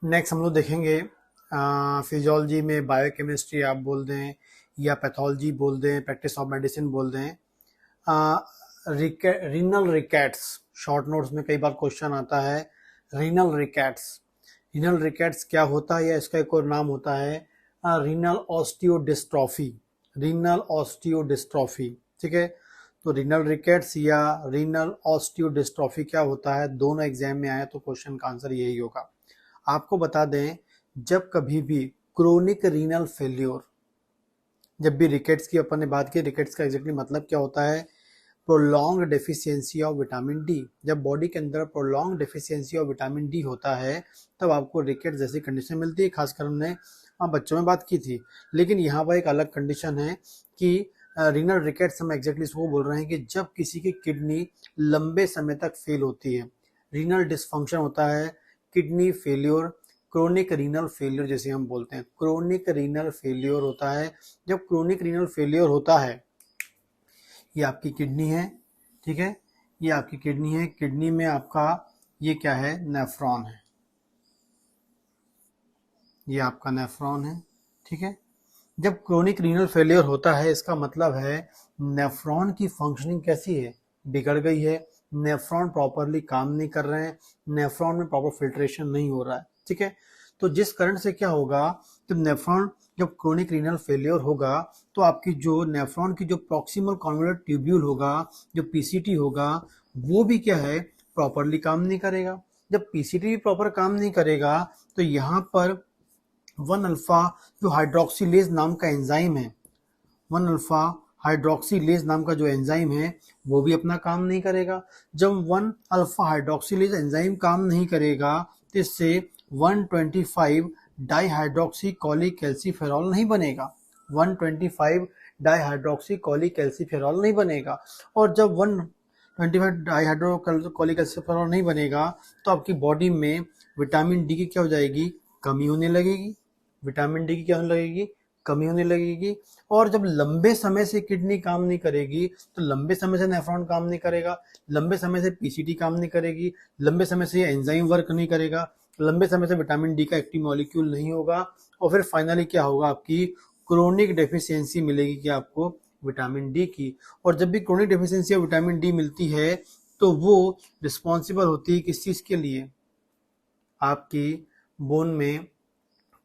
Next हम लोग देखेंगे फिजियोलॉजी में बायोकेमिस्ट्री आप बोल दें या पैथोलॉजी बोल दें, प्रैक्टिस ऑफ मेडिसिन बोल दें। रीनल रिकेट्स, शॉर्ट नोट्स में कई बार क्वेश्चन आता है। रीनल रिकेट्स, रीनल रिकेट्स क्या होता है या इसका एक और नाम होता है रीनल ऑस्टियोडिस्ट्रॉफी। रीनल ऑस्टियोडिस्ट्रॉफी, ठीक है। तो रीनल रिकेट्स या रीनल ऑस्टियोडिस्ट्रॉफी क्या होता है, दोनों एग्जाम में आए तो क्वेश्चन का आंसर यही होगा। आपको बता दें, जब कभी भी क्रोनिक रीनल फेल्योर, जब भी रिकेट्स की अपन ने बात की, रिकेट्स का एग्जैक्टली मतलब क्या होता है, prolong deficiency of vitamin D. जब बॉडी के अंदर prolong deficiency of vitamin D होता है तब आपको रिकेट्स जैसी कंडीशन मिलती है। खासकर हमने बच्चों में बात की थी, लेकिन यहाँ पर एक अलग कंडीशन है कि रीनल रिकेट्स हम एग्जैक्टली इसको बोल रहे हैं कि जब किसी की किडनी लंबे समय तक फेल होती है, रीनल डिसफंक्शन होता है, kidney failure, chronic renal failure जैसे हम बोलते हैं, क्रोनिक रीनल फेल्योर होता है। जब क्रोनिक रीनल फेल्योर होता है, ये आपकी किडनी है, ठीक है, ये आपकी किडनी है, किडनी में आपका ये क्या है, नेफ्रॉन है, ये आपका नेफ्रॉन है, ठीक है। जब क्रोनिक रीनल फेलियर होता है इसका मतलब है नेफ्रॉन की फंक्शनिंग कैसी है, बिगड़ गई है, नेफ्रॉन प्रॉपरली काम नहीं कर रहे हैं, नेफ्रॉन में प्रॉपर फिल्ट्रेशन नहीं हो रहा है, ठीक है। तो जिस कारण से क्या होगा, तो नेफ्रॉन जब क्रोनिक रीनल फेलियर होगा तो आपकी जो नेफ्रॉन की जो प्रॉक्सिमल कॉन्वोल्यूट ट्यूब्यूल होगा, जो पीसीटी होगा, वो भी क्या है, प्रॉपरली काम नहीं करेगा। जब पीसीटी भी प्रॉपर काम नहीं करेगा तो यहाँ पर 1 अल्फा जो हाइड्रोक्सीलेज नाम का एंजाइम है, 1 अल्फा हाइड्रोक्सीलेज नाम का जो एंजाइम है वो भी अपना काम नहीं करेगा। जब 1 अल्फा हाइड्रोक्सीलेज एंजाइम काम नहीं करेगा तो इससे 125 डाईहाइड्रोक्सी कॉलीकैल्सीफेरॉल नहीं बनेगा, 125 डाईहाइड्रोक्सी कॉलीकैल्सीफेरॉल नहीं बनेगा। और जब 125 डाईहाइड्रोक्सीकॉलीकैल्सीफेरॉल नहीं बनेगा तो आपकी बॉडी में विटामिन डी की क्या हो जाएगी, कमी होने लगेगी। विटामिन डी की क्या होने लगेगी, कमी होने लगेगी। और जब लंबे समय से किडनी काम नहीं करेगी तो लंबे समय से नेफ्रॉन काम नहीं करेगा, लंबे समय से पीसीटी काम नहीं करेगी, लंबे समय से एंजाइम वर्क नहीं करेगा, लंबे समय से विटामिन डी का एक्टिव मॉलिक्यूल नहीं होगा, और फिर फाइनली क्या होगा, आपकी क्रोनिक डेफिशिएंसी मिलेगी कि आपको विटामिन डी की। और जब भी chronic deficiency of vitamin D मिलती है तो वो रिस्पॉन्सिबल होती है किस चीज के लिए, आपकी बोन में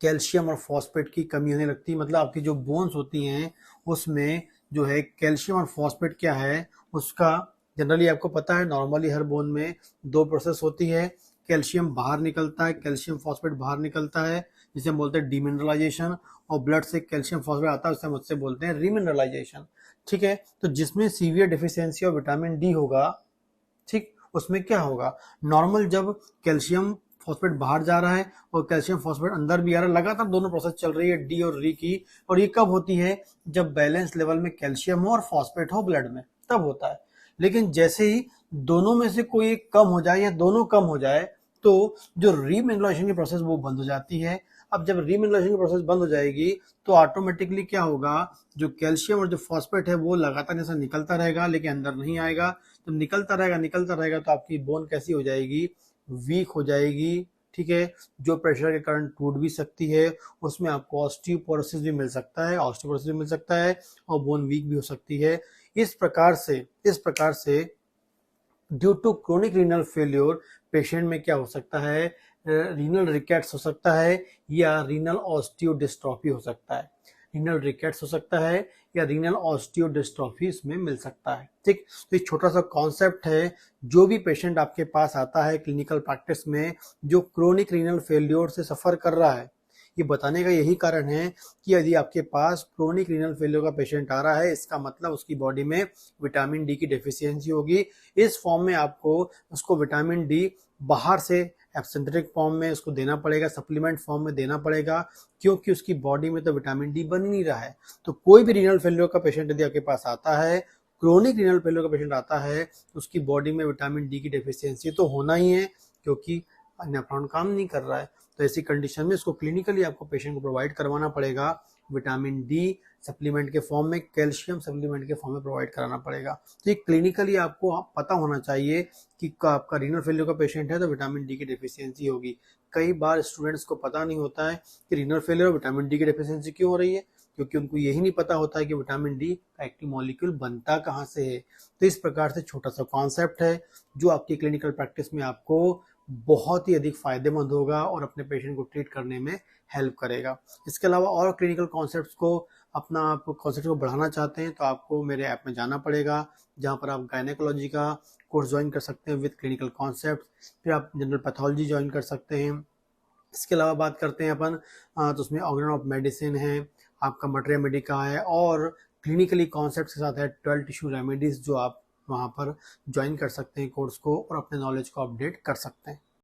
कैल्शियम और फॉस्फेट की कमी होने लगती है। मतलब आपकी जो बोन्स होती हैं उसमें जो है कैल्शियम और फॉस्फेट क्या है उसका, जनरली आपको पता है नॉर्मली हर बोन में 2 प्रोसेस होती है, कैल्शियम बाहर निकलता है, कैल्शियम फॉस्फेट बाहर निकलता है जिसे हम बोलते हैं डीमिनरलाइजेशन, और ब्लड से कैल्शियम फॉस्फेट आता है उसे हम उससे बोलते हैं रीमिनरलाइजेशन, ठीक है। तो जिसमें severe deficiency of vitamin D होगा, ठीक, उसमें क्या होगा, नॉर्मल जब कैल्शियम फॉस्फेट बाहर जा रहा है और कैल्शियम फॉस्फेट अंदर भी आ रहा है, लगातार दोनों प्रोसेस चल रही है डी और री की, और ये कब होती है, जब बैलेंस लेवल में कैल्शियम हो और फॉस्फेट हो ब्लड में, तब होता है। लेकिन जैसे ही दोनों में से कोई एक कम हो जाए या दोनों कम हो जाए तो जो रीमिनरलाइजेशन की प्रोसेस वो बंद हो जाती है। अब जब रीमिनरलाइजेशन की प्रोसेस बंद हो जाएगी तो ऑटोमेटिकली क्या होगा, जो कैल्शियम और जो फॉस्फेट है वो लगातार जैसा निकलता रहेगा लेकिन अंदर नहीं आएगा। तो निकलता रहेगा तो आपकी बोन कैसी हो जाएगी, वीक हो जाएगी, ठीक है। जो प्रेशर के कारण टूट भी सकती है, उसमें आपको ऑस्टियोपोरोसिस भी मिल सकता है, ऑस्टियोपोरोसिस भी मिल सकता है और बोन वीक भी हो सकती है। इस प्रकार से due to chronic renal failure patient में क्या हो सकता है, रीनल रिकेट्स हो सकता है या रीनल ऑस्टियोडिस्ट्रॉफी हो सकता है। रीनल रिकेट्स हो सकता है या रीनल ऑस्टियोडिस्ट्रॉफी इसमें मिल सकता है, ठीक। तो एक छोटा सा कॉन्सेप्ट है, जो भी पेशेंट आपके पास आता है क्लिनिकल प्रैक्टिस में जो क्रोनिक रीनल फेल्योर से सफर कर रहा है, ये बताने का यही कारण है कि यदि आपके पास क्रोनिक रीनल फेलियर का पेशेंट आ रहा है इसका मतलब उसकी बॉडी में विटामिन डी की डेफिशिएंसी होगी। इस फॉर्म में आपको उसको विटामिन डी बाहर से एब्सेंटेटिक फॉर्म में उसको देना पड़ेगा, सप्लीमेंट फॉर्म में देना पड़ेगा, क्योंकि उसकी बॉडी में तो विटामिन डी बन नहीं रहा है। तो कोई भी रीनल फेलियर का पेशेंट यदि आपके पास आता है, क्रोनिक रीनल फेलियर का पेशेंट आता है तो उसकी बॉडी में विटामिन डी की डेफिशिएंसी तो होना ही है, क्योंकि नेफ्रॉन काम नहीं कर रहा है। तो ऐसी कंडीशन में इसको क्लिनिकली आपको पेशेंट को प्रोवाइड करवाना पड़ेगा विटामिन डी सप्लीमेंट के फॉर्म में, कैल्शियम सप्लीमेंट के फॉर्म में प्रोवाइड कराना पड़ेगा। तो ये क्लिनिकली आपको पता होना चाहिए कि आपका रीनल फेलियर का पेशेंट है तो विटामिन डी की डेफिशिएंसी होगी। कई बार स्टूडेंट्स को पता नहीं होता है कि रीनल फेलियर और विटामिन डी की डेफिशिएंसी क्यों हो रही है, क्योंकि उनको यही नहीं पता होता है कि विटामिन डी का एक्टिव मॉलिक्यूल बनता कहाँ से है। तो इस प्रकार से छोटा सा कॉन्सेप्ट है जो आपकी क्लिनिकल प्रैक्टिस में आपको बहुत ही अधिक फायदेमंद होगा और अपने पेशेंट को ट्रीट करने में हेल्प करेगा। इसके अलावा और क्लिनिकल कॉन्सेप्ट्स को अपना आप कॉन्सेप्ट को बढ़ाना चाहते हैं तो आपको मेरे ऐप में जाना पड़ेगा, जहाँ पर आप गायनेकोलॉजी का कोर्स ज्वाइन कर सकते हैं विद क्लिनिकल कॉन्सेप्ट, फिर आप जनरल पैथोलॉजी ज्वाइन कर सकते हैं। इसके अलावा बात करते हैं अपन तो उसमें ऑर्गेनॉन ऑफ मेडिसिन है, आपका मटेरिया मेडिका है, और क्लिनिकली कॉन्सेप्ट के साथ है 12 टिश्यू रेमेडीज, जो आप वहाँ पर ज्वाइन कर सकते हैं कोर्स को और अपने नॉलेज को अपडेट कर सकते हैं।